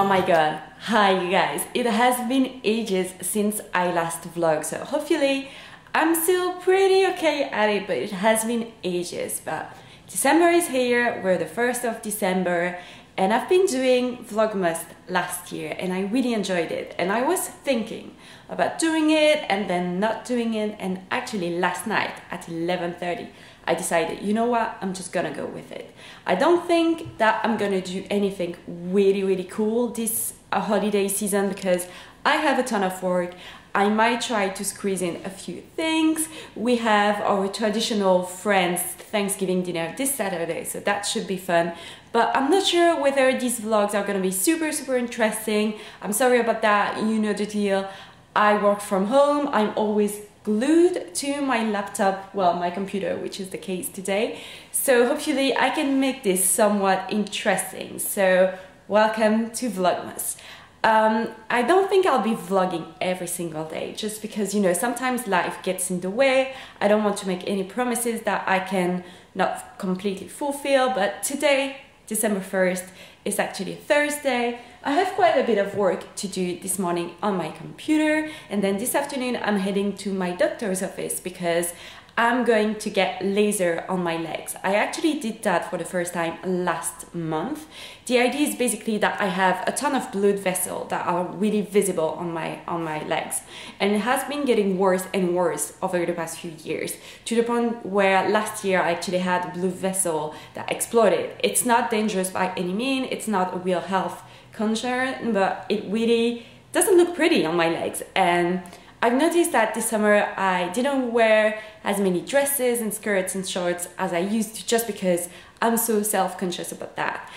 my god, hi you guys, it has been ages since I last vlogged, so hopefully I'm still pretty okay at it, but it has been ages. But December is here, we're the 1st of December, and I've been doing Vlogmas last year and I really enjoyed it, and I was thinking about doing it and then not doing it, and actually last night at 11:30 I decided, you know what, I'm just gonna go with it. I don't think that I'm gonna do anything really cool this holiday season because I have a ton of work. I might try to squeeze in a few things. We have our traditional Friends Thanksgiving dinner this Saturday, so that should be fun. But I'm not sure whether these vlogs are gonna be super interesting. I'm sorry about that, you know the deal. I work from home, I'm always glued to my laptop, well, my computer, which is the case today. So hopefully I can make this somewhat interesting. So welcome to Vlogmas. I don't think I'll be vlogging every single day just because, you know, sometimes life gets in the way. I don't want to make any promises that I can not completely fulfill, but today, December 1st, is actually Thursday. I have quite a bit of work to do this morning on my computer, and then this afternoon I'm heading to my doctor's office because I'm going to get laser on my legs. I actually did that for the first time last month. The idea is basically that I have a ton of blood vessels that are really visible on my legs, and it has been getting worse and worse over the past few years, to the point where last year I actually had a blood vessel that exploded. It's not dangerous by any means, it's not a real health concern, but it really doesn't look pretty on my legs. And I've noticed that this summer I didn't wear as many dresses and skirts and shorts as I used to, just because I'm so self-conscious about that.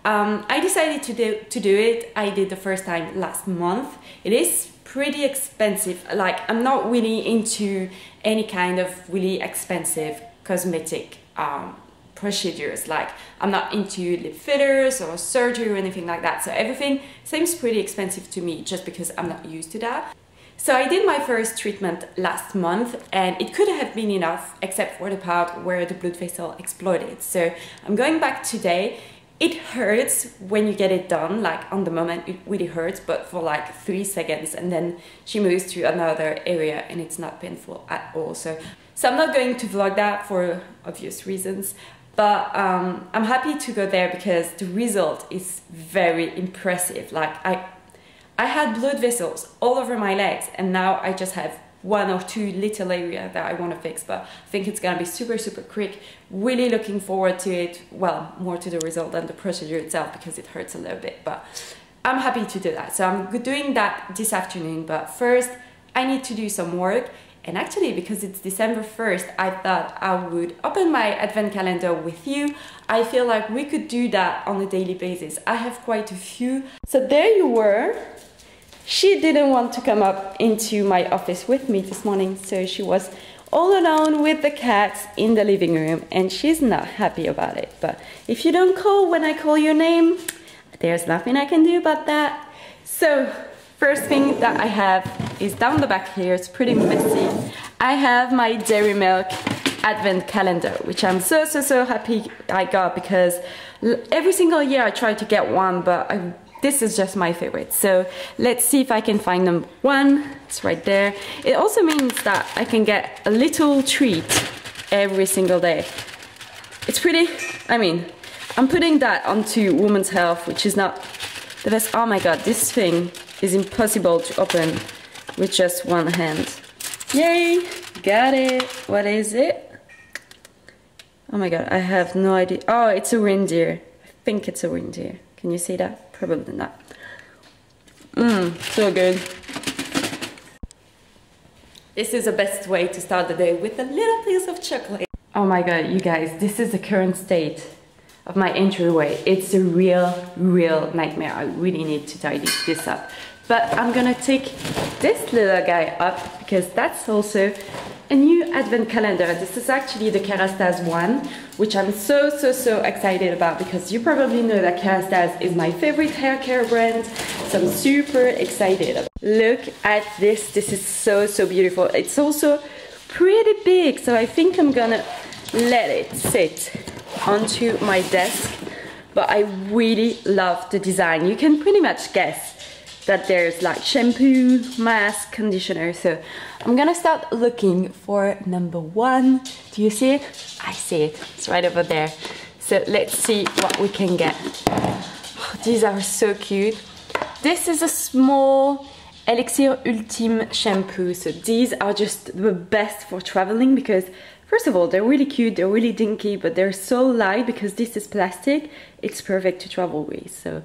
I decided to do it. I did the first time last month. It is pretty expensive. Like, I'm not really into any kind of really expensive cosmetic procedures. Like, I'm not into lip fillers or surgery or anything like that. So everything seems pretty expensive to me just because I'm not used to that. So I did my first treatment last month and it could have been enough except for the part where the blood vessel exploded. So I'm going back today. It hurts when you get it done, like on the moment it really hurts, but for like 3 seconds, and then she moves to another area and it's not painful at all. So I'm not going to vlog that for obvious reasons, but I'm happy to go there because the result is very impressive. Like, I had blood vessels all over my legs and now I just have 1 or 2 little areas that I want to fix, but I think it's gonna be super quick. Really looking forward to it. Well, more to the result than the procedure itself because it hurts a little bit, but I'm happy to do that. So I'm doing that this afternoon, but first I need to do some work. And actually, because it's December 1st, I thought I would open my advent calendar with you. I feel like we could do that on a daily basis. I have quite a few. So there you were. She didn't want to come up into my office with me this morning, so she was all alone with the cats in the living room, and she's not happy about it. But if you don't call when I call your name, there's nothing I can do about that. So first thing that I have is down the back here. It's pretty messy. I have my dairy milk advent calendar, which I'm so happy I got, because every single year I try to get one, but this is just my favorite. So let's see if I can find them. One, it's right there. It also means that I can get a little treat every single day. It's pretty, I mean, I'm putting that onto Women's Health, which is not the best. Oh my god, this thing is impossible to open with just one hand. Yay, got it. What is it? Oh my god, I have no idea. Oh, it's a reindeer. I think it's a reindeer. Can you see that? Probably not. So good. This is the best way to start the day, with a little piece of chocolate. Oh my god, you guys, this is the current state of my entryway. It's a real nightmare. I really need to tidy this up. But I'm gonna take this little guy up because that's also a new advent calendar. This is actually the Kerastase one, which I'm so excited about, because you probably know that Kerastase is my favorite hair care brand, so I'm super excited. Look at this. This is so beautiful. It's also pretty big, so I think I'm gonna let it sit onto my desk but I really love the design. You can pretty much guess that there's like shampoo, mask, conditioner. So I'm gonna start looking for number 1. Do you see it? I see it. It's right over there. So let's see what we can get. Oh, these are so cute. This is a small Elixir Ultime shampoo. So these are just the best for traveling because first of all, they're really cute, they're really dinky, but they're so light because this is plastic. It's perfect to travel with, so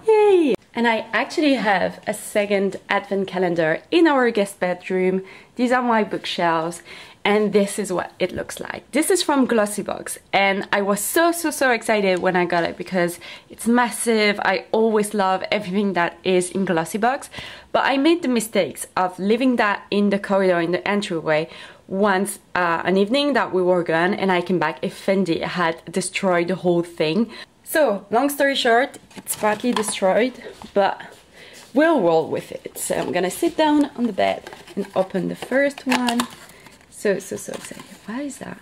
yay! And I actually have a second advent calendar in our guest bedroom. These are my bookshelves, and this is what it looks like. This is from Glossybox, and I was so excited when I got it because it's massive. I always love everything that is in Glossybox, but I made the mistakes of leaving that in the corridor, in the entryway, once an evening that we were gone, and I came back, Fendi had destroyed the whole thing. So, long story short, it's partly destroyed, but we'll roll with it. So I'm gonna sit down on the bed and open the first one. So excited. What is that?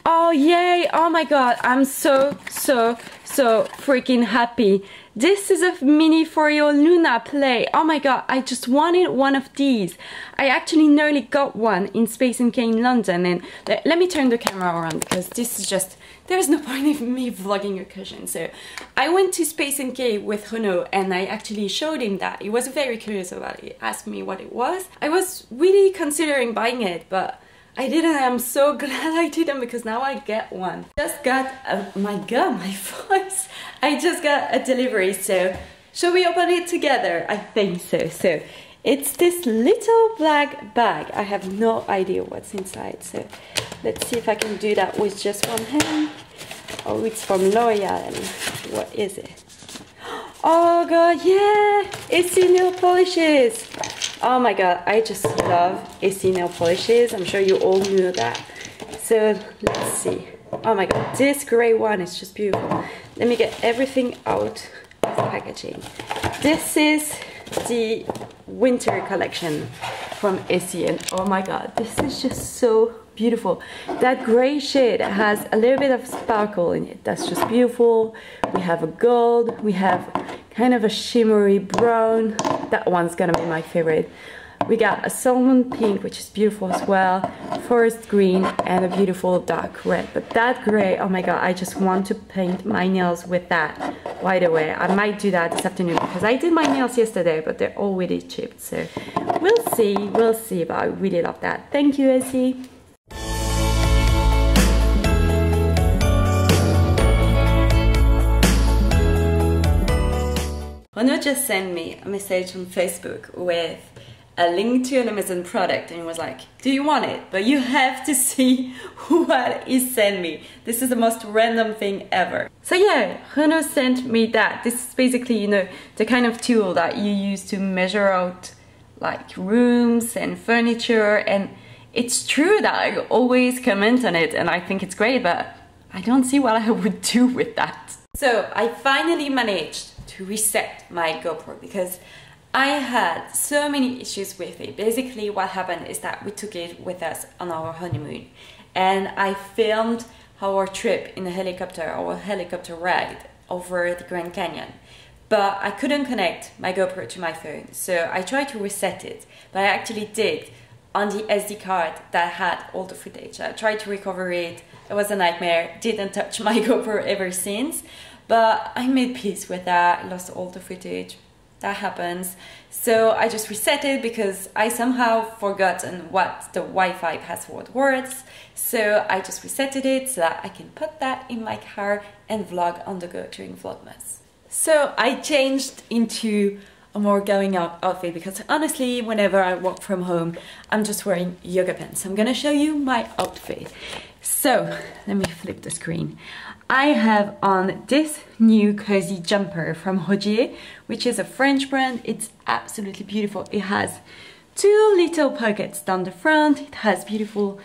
Oh yay! Oh my god, I'm so freaking happy. This is a mini for your Luna Play. Oh my god, I just wanted one of these. I actually nearly got one in Space & K in London, and let me turn the camera around because this is just, there's no point in me vlogging occasion. So I went to Space & K with Renaud and I actually showed him that. He was very curious about it. He asked me what it was. I was really considering buying it, but I didn't. I'm so glad I didn't because now I get one. Just got my god, my voice. I just got a delivery, so shall we open it together? I think so. So it's this little black bag. I have no idea what's inside, so let's see if I can do that with just one hand. Oh, it's from L'Oreal. What is it? Oh god, yeah! Essie nail polishes! Oh my god, I just love Essie nail polishes. I'm sure you all knew that. So let's see. Oh my god, this grey one is just beautiful. Let me get everything out of the packaging. This is the winter collection from Essie, and oh my god, this is just so beautiful. That grey shade has a little bit of sparkle in it. That's just beautiful. We have a gold, we have kind of a shimmery brown. That one's gonna be my favorite. We got a salmon pink, which is beautiful as well, forest green, and a beautiful dark red. But that grey, oh my god, I just want to paint my nails with that right away. I might do that this afternoon because I did my nails yesterday, but they're already chipped. So we'll see, but I really love that. Thank you, Essie. Renaud just sent me a message on Facebook with a link to an Amazon product, and he was like, do you want it? But you have to see what he sent me. This is the most random thing ever. So yeah, Renaud sent me that. This is basically, you know, the kind of tool that you use to measure out like rooms and furniture, and it's true that I always comment on it and I think it's great, but I don't see what I would do with that. So I finally managed to reset my GoPro because I had so many issues with it. Basically what happened is that we took it with us on our honeymoon, and I filmed our trip in a helicopter, our helicopter ride over the Grand Canyon, but I couldn't connect my GoPro to my phone, so I tried to reset it, but I actually did on the SD card that had all the footage. I tried to recover it. It was a nightmare. Didn't touch my GoPro ever since. But I made peace with that, lost all the footage. That happens. So I just reset it because I somehow forgotten what the Wi-Fi password was. So I just resetted it so that I can put that in my car and vlog on the go during Vlogmas. So I changed into a more going out outfit because honestly, whenever I work from home, I'm just wearing yoga pants. I'm gonna show you my outfit. So let me flip the screen. I have on this new cozy jumper from Rodier, which is a French brand. It's absolutely beautiful. It has two little pockets down the front. It has beautiful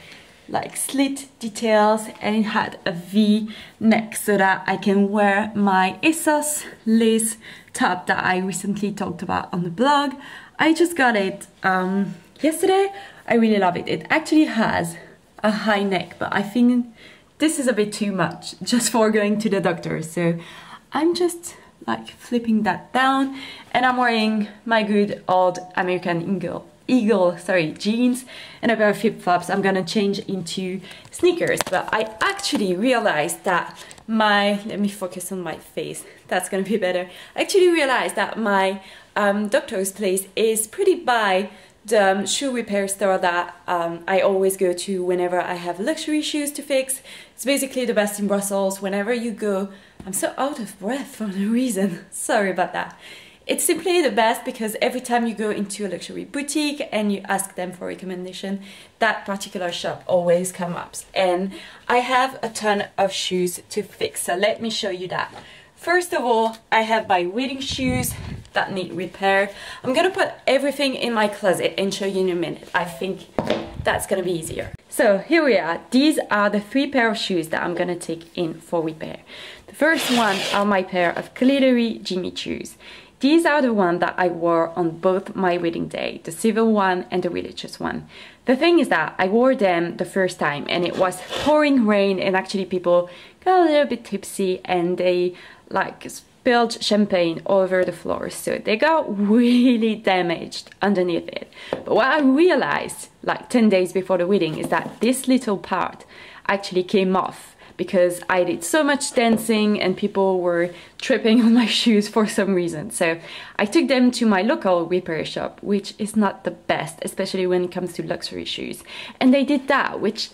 like slit details, and it had a V neck so that I can wear my ASOS lace top that I recently talked about on the blog. I just got it yesterday. I really love it. It actually has a high neck, but I think this is a bit too much just for going to the doctor. So I'm just like flipping that down, and I'm wearing my good old American Eagle jeans and a pair of flip-flops. I'm gonna change into sneakers, but I actually realized that let me focus on my face, that's gonna be better. I actually realized that my doctor's place is pretty by the shoe repair store that I always go to whenever I have luxury shoes to fix. It's basically the best in Brussels. Whenever you go, I'm so out of breath for no reason, sorry about that. It's simply the best because every time you go into a luxury boutique and you ask them for recommendation, that particular shop always comes up. And I have a ton of shoes to fix, so let me show you that. First of all, I have my wedding shoes that need repair. I'm gonna put everything in my closet and show you in a minute. I think that's gonna be easier. So here we are. These are the 3 pair of shoes that I'm gonna take in for repair. The first one are my pair of glittery Jimmy Choos. These are the ones that I wore on both my wedding day, the civil one and the religious one. The thing is that I wore them the first time and it was pouring rain, and actually people got a little bit tipsy and they like spilled champagne all over the floor, so they got really damaged underneath it. But what I realized like 10 days before the wedding is that this little part actually came off because I did so much dancing and people were tripping on my shoes for some reason. So I took them to my local repair shop, which is not the best, especially when it comes to luxury shoes. And they did that, which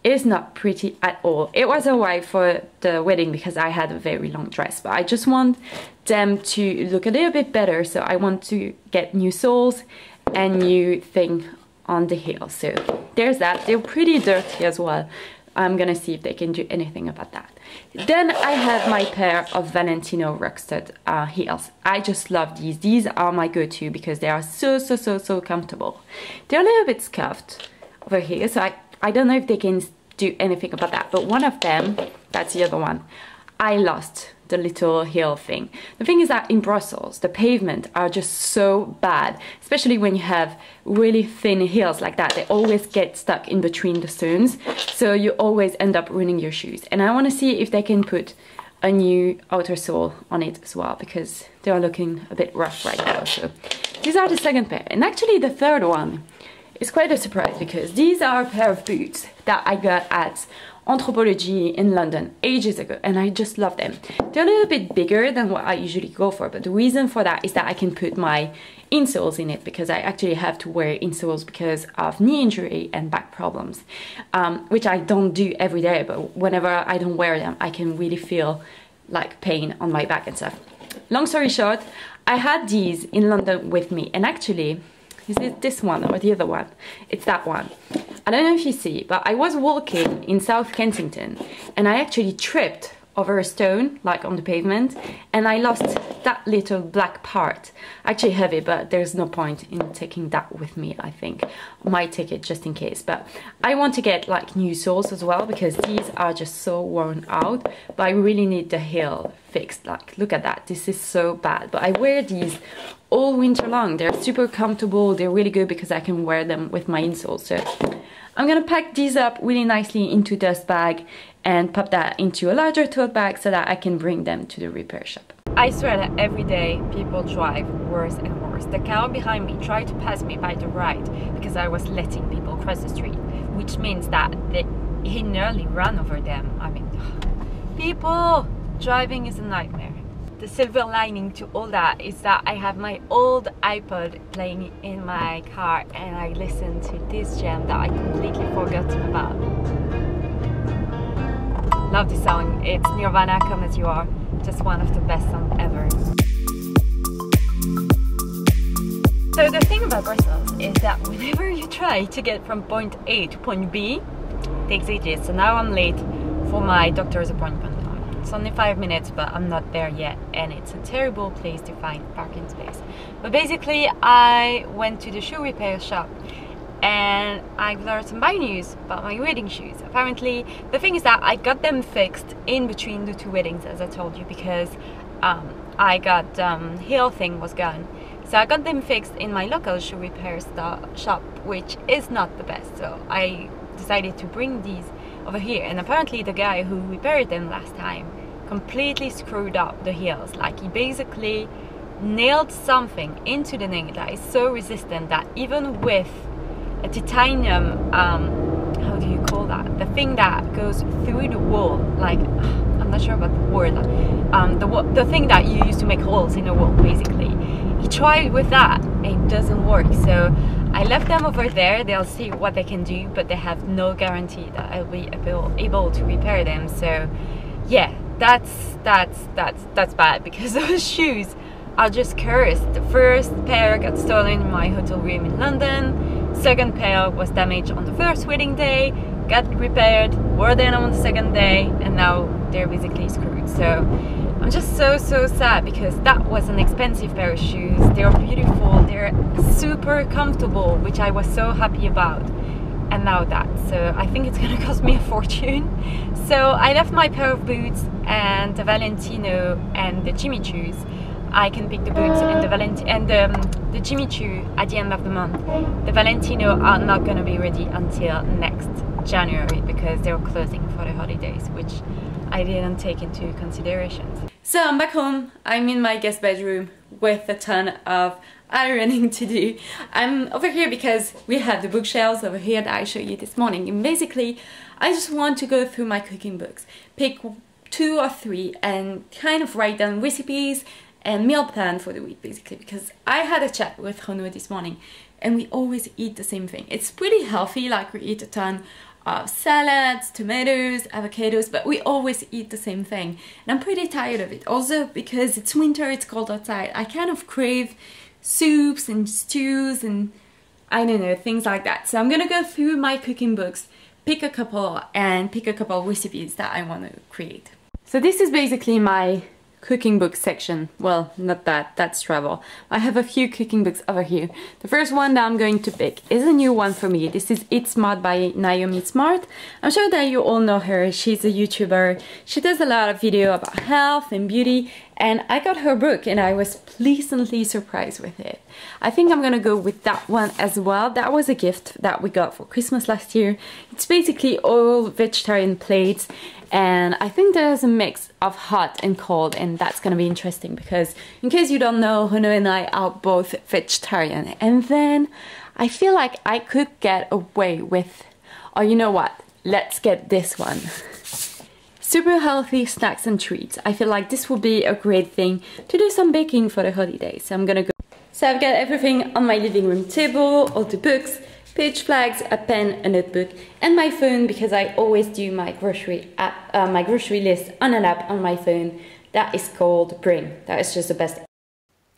is not pretty at all. It was alright for the wedding because I had a very long dress, but I just want them to look a little bit better. So I want to get new soles and new thing on the heel. So there's that. They're pretty dirty as well. I'm gonna see if they can do anything about that. Then I have my pair of Valentino Rockstud heels. I just love these. These are my go-to because they are so comfortable. They're a little bit scuffed over here, so I don't know if they can do anything about that. But one of them, that's the other one, I lost the little heel thing. The thing is that in Brussels, the pavement are just so bad, especially when you have really thin heels like that. They always get stuck in between the stones, so you always end up ruining your shoes. And I want to see if they can put a new outer sole on it as well, because they are looking a bit rough right now. So these are the second pair. And actually the third one is quite a surprise because these are a pair of boots that I got at Anthropology in London ages ago, and I just love them. They're a little bit bigger than what I usually go for, but the reason for that is that I can put my insoles in it, because I actually have to wear insoles because of knee injury and back problems, which I don't do every day, but whenever I don't wear them I can really feel like pain on my back and stuff. Long story short, I had these in London with me, and actually, is it this one or the other one? It's that one. I don't know if you see, but I was walking in South Kensington and I actually tripped over a stone, like on the pavement, and I lost that little black part. Actually have it, but there's no point in taking that with me, I think. I might take it just in case, but I want to get like new soles as well because these are just so worn out, but I really need the heel fixed. Like, look at that, this is so bad. But I wear these all winter long. They're super comfortable, they're really good because I can wear them with my insoles. So I'm gonna pack these up really nicely into dust bag and pop that into a larger tote bag so that I can bring them to the repair shop. I swear that every day people drive worse and worse. The car behind me tried to pass me by the right because I was letting people cross the street, which means that he nearly ran over them. I mean, people driving is a nightmare. The silver lining to all that is that I have my old iPod playing in my car and I listen to this jam that I completely forgotten about. Love this song. It's Nirvana, Come As You Are. Just one of the best songs ever. So the thing about Brussels is that whenever you try to get from point A to point B, it takes ages. So now I'm late for my doctor's appointment. It's only 5 minutes, but I'm not there yet, and it's a terrible place to find parking space. But basically, I went to the shoe repair shop and I learned some bad news about my wedding shoes. Apparently, the thing is that I got them fixed in between the two weddings, as I told you, because I got heel thing was gone. So I got them fixed in my local shoe repair shop, which is not the best. So I decided to bring these over here, and apparently the guy who repaired them last time completely screwed up the heels. Like, he basically nailed something into the nail that is so resistant that even with a titanium, how do you call that? The thing that goes through the wall, like, I'm not sure about the word, the thing that you use to make holes in a wall, basically. He tried with that and it doesn't work. So I left them over there. They'll see what they can do, but they have no guarantee that I'll be able to repair them. So yeah, that's bad, because those shoes are just cursed. The first pair got stolen in my hotel room in London. Second pair was damaged on the first wedding day, got repaired, wore them on the second day, and now they're basically screwed. So I'm just so sad, because that was an expensive pair of shoes. They're beautiful, they're super comfortable, which I was so happy about, and now that. So I think it's gonna cost me a fortune. So I left my pair of boots and the Valentino and the Jimmy Choos. I can pick the boots and the Jimmy Choo at the end of the month. The Valentino are not gonna be ready until next January, because they're closing for the holidays, which I didn't take into consideration. So I'm back home. I'm in my guest bedroom with a ton of ironing to do. I'm over here because we have the bookshelves over here that I showed you this morning, and basically I just want to go through my cooking books, pick 2 or 3 and kind of write down recipes and meal plan for the week, basically, because I had a chat with Renaud this morning and we always eat the same thing. It's pretty healthy, like we eat a ton of salads, tomatoes, avocados, but we always eat the same thing, and I'm pretty tired of it. Also, because it's winter, it's cold outside, I kind of crave soups and stews and I don't know, things like that. So I'm gonna go through my cooking books, pick a couple recipes that I want to create. So this is basically my cooking book section. Well, not that, that's travel. I have a few cooking books over here. The first one that I'm going to pick is a new one for me. This is Eat Smart by Naomi Smart. I'm sure that you all know her. She's a YouTuber. She does a lot of video about health and beauty, and I got her book and I was pleasantly surprised with it. I think I'm gonna go with that one as well. That was a gift that we got for Christmas last year. It's basically all vegetarian plates, and I think there's a mix of hot and cold, and that's gonna be interesting because, in case you don't know, Renaud and I are both vegetarian, and then I feel like I could get away with, or you know what, let's get this one. Super healthy snacks and treats. I feel like this would be a great thing to do some baking for the holidays. So I'm gonna go. So I've got everything on my living room table, all the books, page flags, a pen, a notebook, and my phone, because I always do my grocery list on an app on my phone that is called Bring. That is just the best.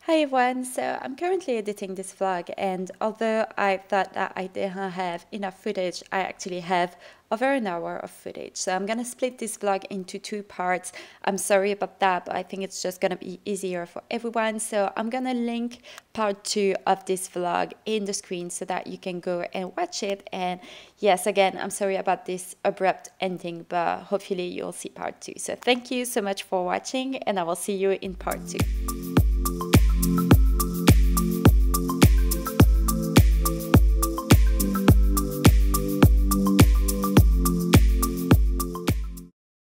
Hi everyone, so I'm currently editing this vlog, and although I thought that I didn't have enough footage, I actually have over an hour of footage. So I'm gonna split this vlog into 2 parts. I'm sorry about that, but I think it's just gonna be easier for everyone. So I'm gonna link part 2 of this vlog in the screen so that you can go and watch it. And yes, again, I'm sorry about this abrupt ending, but hopefully you'll see part 2. So thank you so much for watching, and I will see you in part 2.